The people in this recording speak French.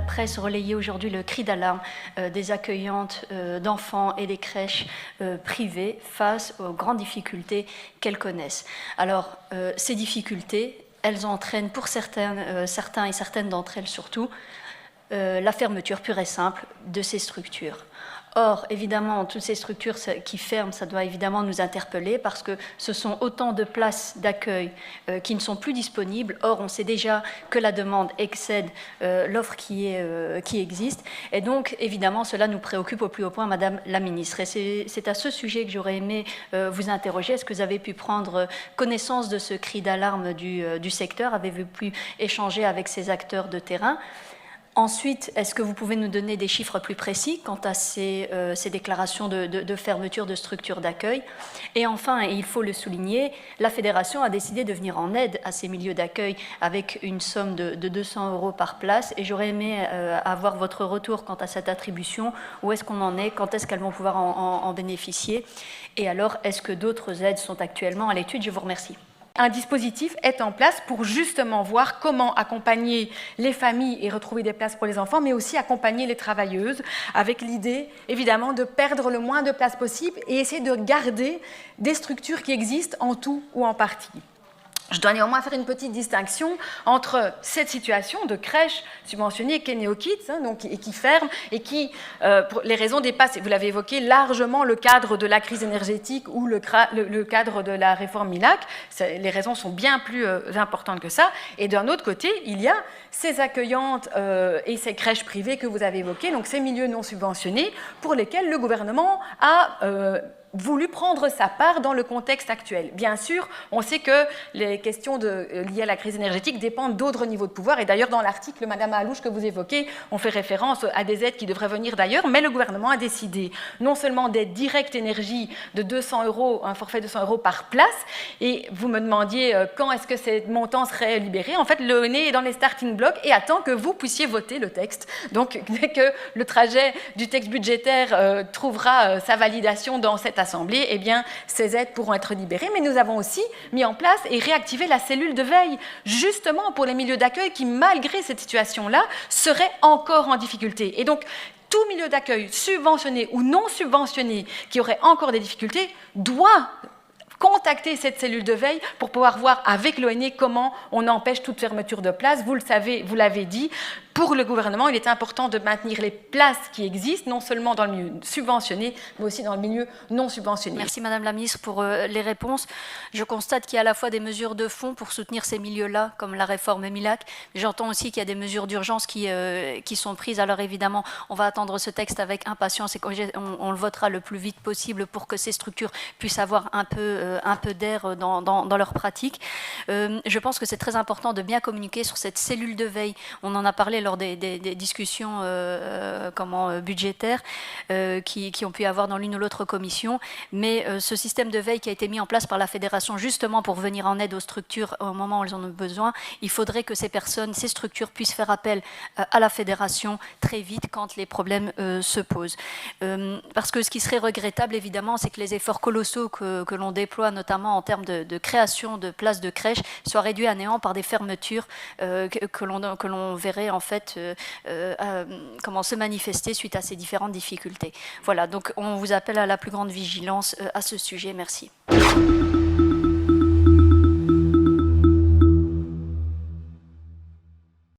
la presse relayé aujourd'hui le cri d'alarme des accueillantes d'enfants et des crèches privées face aux grandes difficultés qu'elles connaissent. Alors, ces difficultés, elles entraînent pour certains et certaines d'entre elles surtout, la fermeture pure et simple de ces structures. Or, évidemment, toutes ces structures qui ferment, ça doit évidemment nous interpeller parce que ce sont autant de places d'accueil qui ne sont plus disponibles. Or, on sait déjà que la demande excède l'offre qui existe. Et donc, évidemment, cela nous préoccupe au plus haut point, Madame la Ministre. Et c'est à ce sujet que j'aurais aimé vous interroger. Est-ce que vous avez pu prendre connaissance de ce cri d'alarme du secteur? Avez-vous pu échanger avec ces acteurs de terrain? Ensuite, est-ce que vous pouvez nous donner des chiffres plus précis quant à ces déclarations de fermeture de structures d'accueil? Et enfin, et il faut le souligner, la Fédération a décidé de venir en aide à ces milieux d'accueil avec une somme de 200 € par place. Et j'aurais aimé avoir votre retour quant à cette attribution. Où est-ce qu'on en est? Quand est-ce qu'elles vont pouvoir en bénéficier? Et alors, est-ce que d'autres aides sont actuellement à l'étude? Je vous remercie. Un dispositif est en place pour justement voir comment accompagner les familles et retrouver des places pour les enfants, mais aussi accompagner les travailleuses, avec l'idée, évidemment, de perdre le moins de places possible et essayer de garder des structures qui existent en tout ou en partie. Je dois néanmoins faire une petite distinction entre cette situation de crèche subventionnée qui est néo-kids, donc, et qui ferme, et qui, pour les raisons dépassent, vous l'avez évoqué, largement le cadre de la crise énergétique ou le cadre de la réforme MILAC. Les raisons sont bien plus importantes que ça. Et d'un autre côté, il y a ces accueillantes et ces crèches privées que vous avez évoquées, donc ces milieux non subventionnés, pour lesquels le gouvernement a voulu prendre sa part dans le contexte actuel. Bien sûr, on sait que les questions liées à la crise énergétique dépendent d'autres niveaux de pouvoir. Et d'ailleurs, dans l'article, Madame Alouche, que vous évoquez, on fait référence à des aides qui devraient venir d'ailleurs. Mais le gouvernement a décidé non seulement d'aide directe énergie de 200 €, un forfait de 200 € par place. Et vous me demandiez quand est-ce que ces montants seraient libérés. En fait, l'ONE est dans les starting blocks et attend que vous puissiez voter le texte. Donc, dès que le trajet du texte budgétaire trouvera sa validation dans cette Assemblée, eh bien, ces aides pourront être libérées. Mais nous avons aussi mis en place et réactivé la cellule de veille, justement pour les milieux d'accueil qui, malgré cette situation-là, seraient encore en difficulté. Et donc, tout milieu d'accueil, subventionné ou non subventionné, qui aurait encore des difficultés, doit contacter cette cellule de veille pour pouvoir voir avec l'ONE comment on empêche toute fermeture de place. Vous le savez, vous l'avez dit, pour le gouvernement, il est important de maintenir les places qui existent, non seulement dans le milieu subventionné, mais aussi dans le milieu non subventionné. Merci Madame la Ministre pour les réponses. Je constate qu'il y a à la fois des mesures de fond pour soutenir ces milieux-là, comme la réforme MILAC. J'entends aussi qu'il y a des mesures d'urgence qui sont prises. Alors évidemment, on va attendre ce texte avec impatience et on le votera le plus vite possible pour que ces structures puissent avoir un peu d'air dans leur pratique. Je pense que c'est très important de bien communiquer sur cette cellule de veille. On en a parlé lors des discussions budgétaires qui ont pu avoir dans l'une ou l'autre commission, mais ce système de veille qui a été mis en place par la Fédération justement pour venir en aide aux structures au moment où elles en ont besoin, il faudrait que ces structures puissent faire appel à la Fédération très vite quand les problèmes se posent. Parce que ce qui serait regrettable évidemment, c'est que les efforts colossaux que l'on déploie, notamment en termes de création de places de crèche, soient réduits à néant par des fermetures que l'on verrait en fait comment se manifester suite à ces différentes difficultés. Voilà, donc on vous appelle à la plus grande vigilance à ce sujet. Merci.